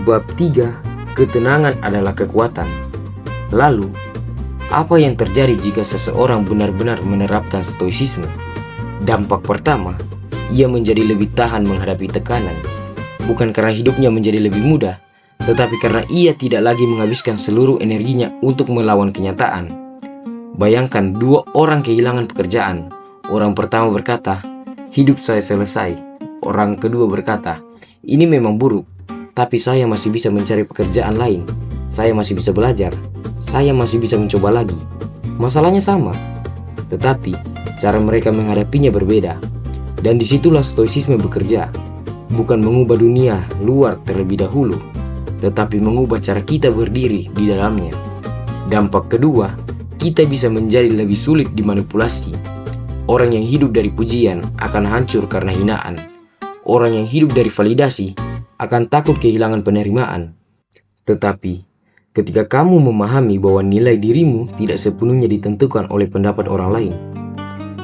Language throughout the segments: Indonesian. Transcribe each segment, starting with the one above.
Bab 3. Ketenangan adalah kekuatan. Lalu, apa yang terjadi jika seseorang benar-benar menerapkan stoicisme? Dampak pertama, ia menjadi lebih tahan menghadapi tekanan. Bukan karena hidupnya menjadi lebih mudah, tetapi karena ia tidak lagi menghabiskan seluruh energinya untuk melawan kenyataan. Bayangkan dua orang kehilangan pekerjaan. Orang pertama berkata, "Hidup saya selesai." Orang kedua berkata, "Ini memang buruk, tapi saya masih bisa mencari pekerjaan lain. Saya masih bisa belajar. Saya masih bisa mencoba lagi." Masalahnya sama, tetapi cara mereka menghadapinya berbeda. Dan disitulah stoicisme bekerja. Bukan mengubah dunia luar terlebih dahulu, tetapi mengubah cara kita berdiri di dalamnya. Dampak kedua, kita bisa menjadi lebih sulit dimanipulasi. Orang yang hidup dari pujian akan hancur karena hinaan. Orang yang hidup dari validasi akan takut kehilangan penerimaan. Tetapi, ketika kamu memahami bahwa nilai dirimu tidak sepenuhnya ditentukan oleh pendapat orang lain,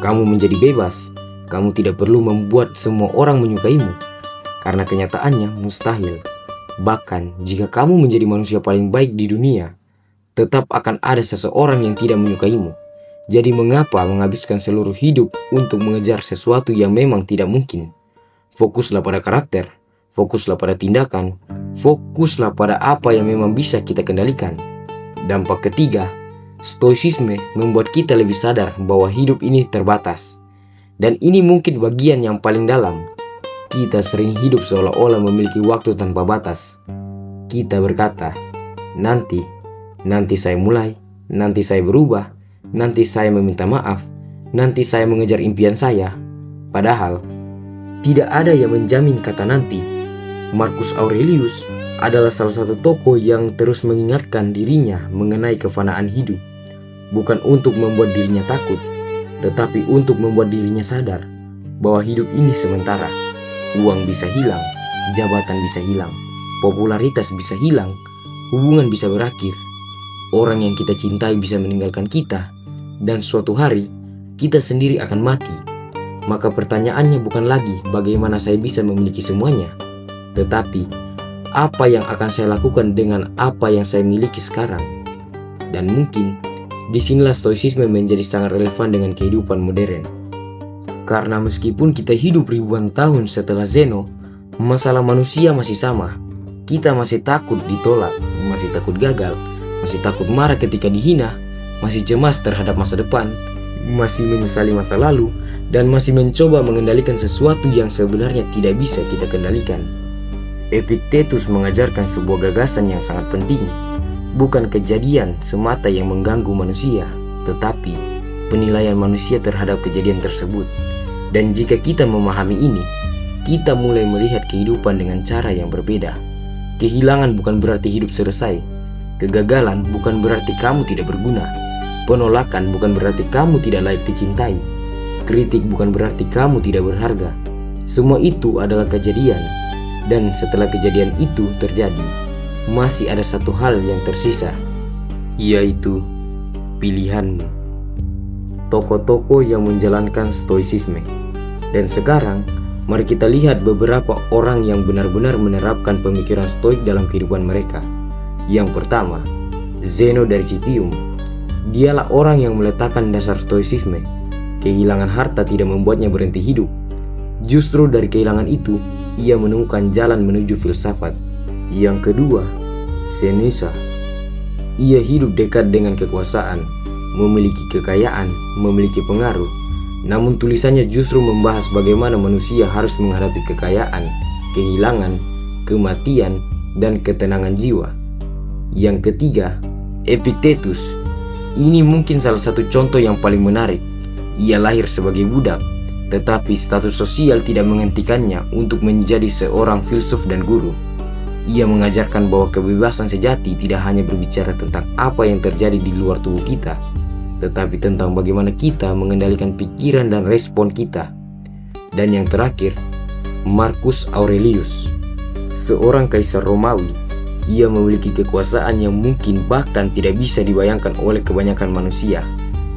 kamu menjadi bebas. Kamu tidak perlu membuat semua orang menyukaimu, karena kenyataannya mustahil. Bahkan, jika kamu menjadi manusia paling baik di dunia, tetap akan ada seseorang yang tidak menyukaimu. Jadi mengapa menghabiskan seluruh hidup untuk mengejar sesuatu yang memang tidak mungkin? Fokuslah pada karakter, fokuslah pada tindakan, fokuslah pada apa yang memang bisa kita kendalikan. Dampak ketiga, stoicisme membuat kita lebih sadar bahwa hidup ini terbatas. Dan ini mungkin bagian yang paling dalam. Kita sering hidup seolah-olah memiliki waktu tanpa batas. Kita berkata, nanti saya mulai, nanti saya berubah, nanti saya meminta maaf, nanti saya mengejar impian saya. Padahal, tidak ada yang menjamin kata nanti. Marcus Aurelius adalah salah satu tokoh yang terus mengingatkan dirinya mengenai kefanaan hidup. Bukan untuk membuat dirinya takut, tetapi untuk membuat dirinya sadar bahwa hidup ini sementara. Uang bisa hilang, jabatan bisa hilang, popularitas bisa hilang, hubungan bisa berakhir, orang yang kita cintai bisa meninggalkan kita, dan suatu hari kita sendiri akan mati. Maka pertanyaannya bukan lagi bagaimana saya bisa memiliki semuanya, tetapi apa yang akan saya lakukan dengan apa yang saya miliki sekarang. Dan mungkin disinilah stoicisme menjadi sangat relevan dengan kehidupan modern. Karena meskipun kita hidup ribuan tahun setelah Zeno, masalah manusia masih sama. Kita masih takut ditolak, masih takut gagal, masih takut marah ketika dihina, masih cemas terhadap masa depan, masih menyesali masa lalu, dan masih mencoba mengendalikan sesuatu yang sebenarnya tidak bisa kita kendalikan. Epictetus mengajarkan sebuah gagasan yang sangat penting. Bukan kejadian semata yang mengganggu manusia, tetapi penilaian manusia terhadap kejadian tersebut. Dan jika kita memahami ini, kita mulai melihat kehidupan dengan cara yang berbeda. Kehilangan bukan berarti hidup selesai. Kegagalan bukan berarti kamu tidak berguna. Penolakan bukan berarti kamu tidak layak dicintai. Kritik bukan berarti kamu tidak berharga. Semua itu adalah kejadian. Dan setelah kejadian itu terjadi, masih ada satu hal yang tersisa, yaitu pilihanmu. Tokoh-tokoh yang menjalankan stoicisme. Dan sekarang, mari kita lihat beberapa orang yang benar-benar menerapkan pemikiran stoik dalam kehidupan mereka. Yang pertama, Zeno dari Citium. Dialah orang yang meletakkan dasar stoicisme. Kehilangan harta tidak membuatnya berhenti hidup. Justru dari kehilangan itu, ia menemukan jalan menuju filsafat. Yang kedua, Seneca. Ia hidup dekat dengan kekuasaan, memiliki kekayaan, memiliki pengaruh. Namun tulisannya justru membahas bagaimana manusia harus menghadapi kekayaan, kehilangan, kematian, dan ketenangan jiwa. Yang ketiga, Epictetus. Ini mungkin salah satu contoh yang paling menarik. Ia lahir sebagai budak, tetapi status sosial tidak menghentikannya untuk menjadi seorang filsuf dan guru. Ia mengajarkan bahwa kebebasan sejati tidak hanya berbicara tentang apa yang terjadi di luar tubuh kita, tetapi tentang bagaimana kita mengendalikan pikiran dan respon kita. Dan yang terakhir, Marcus Aurelius. Seorang kaisar Romawi. Ia memiliki kekuasaan yang mungkin bahkan tidak bisa dibayangkan oleh kebanyakan manusia.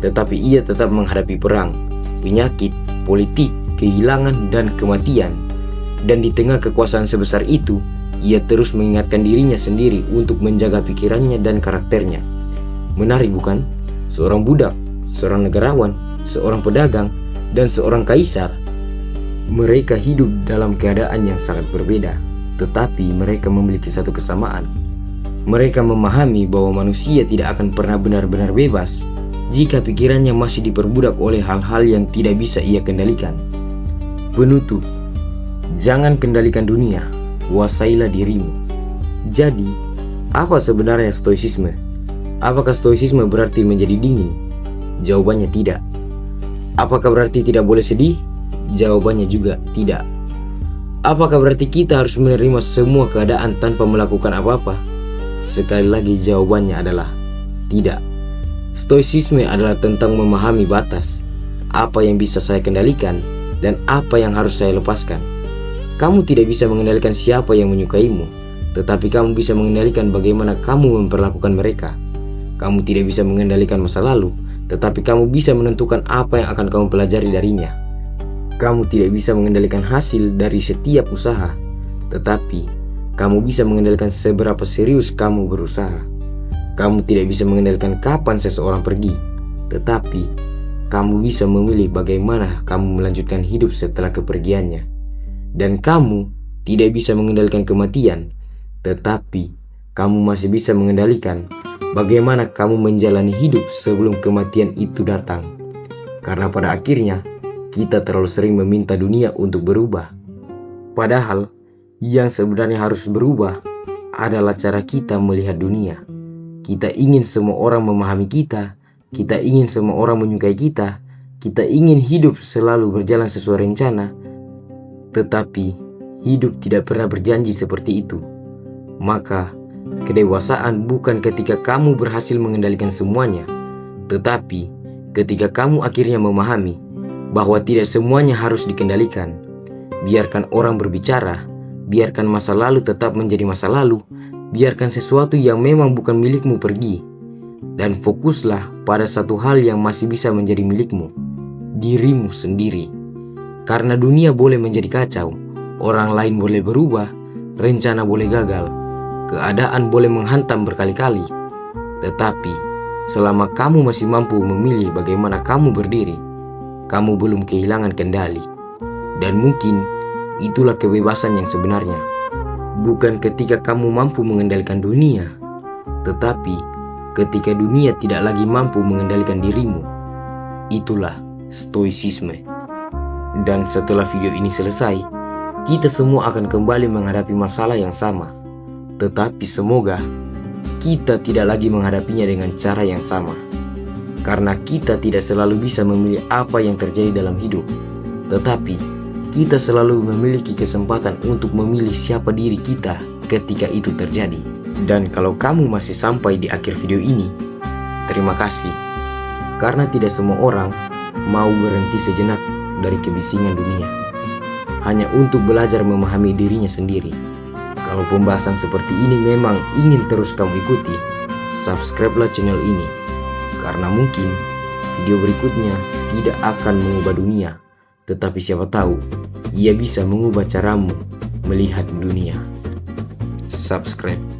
Tetapi ia tetap menghadapi perang, penyakit, politik, kehilangan, dan kematian. Dan di tengah kekuasaan sebesar itu, ia terus mengingatkan dirinya sendiri untuk menjaga pikirannya dan karakternya. Menarik bukan? Seorang budak, seorang negarawan, seorang pedagang, dan seorang kaisar. Mereka hidup dalam keadaan yang sangat berbeda, tetapi mereka memiliki satu kesamaan. Mereka memahami bahwa manusia tidak akan pernah benar-benar bebas jika pikirannya masih diperbudak oleh hal-hal yang tidak bisa ia kendalikan. Penutup, jangan kendalikan dunia, kuasailah dirimu. Jadi, apa sebenarnya stoicisme? Apakah stoicisme berarti menjadi dingin? Jawabannya tidak. Apakah berarti tidak boleh sedih? Jawabannya juga tidak. Apakah berarti kita harus menerima semua keadaan tanpa melakukan apa-apa? Sekali lagi jawabannya adalah tidak. Stoicisme adalah tentang memahami batas, apa yang bisa saya kendalikan dan apa yang harus saya lepaskan. Kamu tidak bisa mengendalikan siapa yang menyukaimu, tetapi kamu bisa mengendalikan bagaimana kamu memperlakukan mereka. Kamu tidak bisa mengendalikan masa lalu, tetapi kamu bisa menentukan apa yang akan kamu pelajari darinya. Kamu tidak bisa mengendalikan hasil dari setiap usaha, tetapi kamu bisa mengendalikan seberapa serius kamu berusaha. Kamu tidak bisa mengendalikan kapan seseorang pergi, tetapi kamu bisa memilih bagaimana kamu melanjutkan hidup setelah kepergiannya. Dan kamu tidak bisa mengendalikan kematian, tetapi kamu masih bisa mengendalikan bagaimana kamu menjalani hidup sebelum kematian itu datang. Karena pada akhirnya, kita terlalu sering meminta dunia untuk berubah. Padahal, yang sebenarnya harus berubah adalah cara kita melihat dunia. Kita ingin semua orang memahami kita, kita ingin semua orang menyukai kita ingin hidup selalu berjalan sesuai rencana. Tetapi, hidup tidak pernah berjanji seperti itu. Maka, kedewasaan bukan ketika kamu berhasil mengendalikan semuanya, tetapi ketika kamu akhirnya memahami bahwa tidak semuanya harus dikendalikan. Biarkan orang berbicara, biarkan masa lalu tetap menjadi masa lalu, biarkan sesuatu yang memang bukan milikmu pergi, dan fokuslah pada satu hal yang masih bisa menjadi milikmu, dirimu sendiri. Karena dunia boleh menjadi kacau, orang lain boleh berubah, rencana boleh gagal, keadaan boleh menghantam berkali-kali, tetapi selama kamu masih mampu memilih bagaimana kamu berdiri, kamu belum kehilangan kendali. Dan mungkin itulah kebebasan yang sebenarnya. Bukan ketika kamu mampu mengendalikan dunia, tetapi ketika dunia tidak lagi mampu mengendalikan dirimu. Itulah stoicisme. Dan setelah video ini selesai, kita semua akan kembali menghadapi masalah yang sama. Tetapi semoga kita tidak lagi menghadapinya dengan cara yang sama. Karena kita tidak selalu bisa memilih apa yang terjadi dalam hidup, tetapi kita selalu memiliki kesempatan untuk memilih siapa diri kita ketika itu terjadi. Dan kalau kamu masih sampai di akhir video ini, terima kasih. Karena tidak semua orang mau berhenti sejenak dari kebisingan dunia, hanya untuk belajar memahami dirinya sendiri. Kalau pembahasan seperti ini memang ingin terus kamu ikuti, subscribe-lah channel ini. Karena mungkin video berikutnya tidak akan mengubah dunia, tetapi siapa tahu ia bisa mengubah caramu melihat dunia. Subscribe.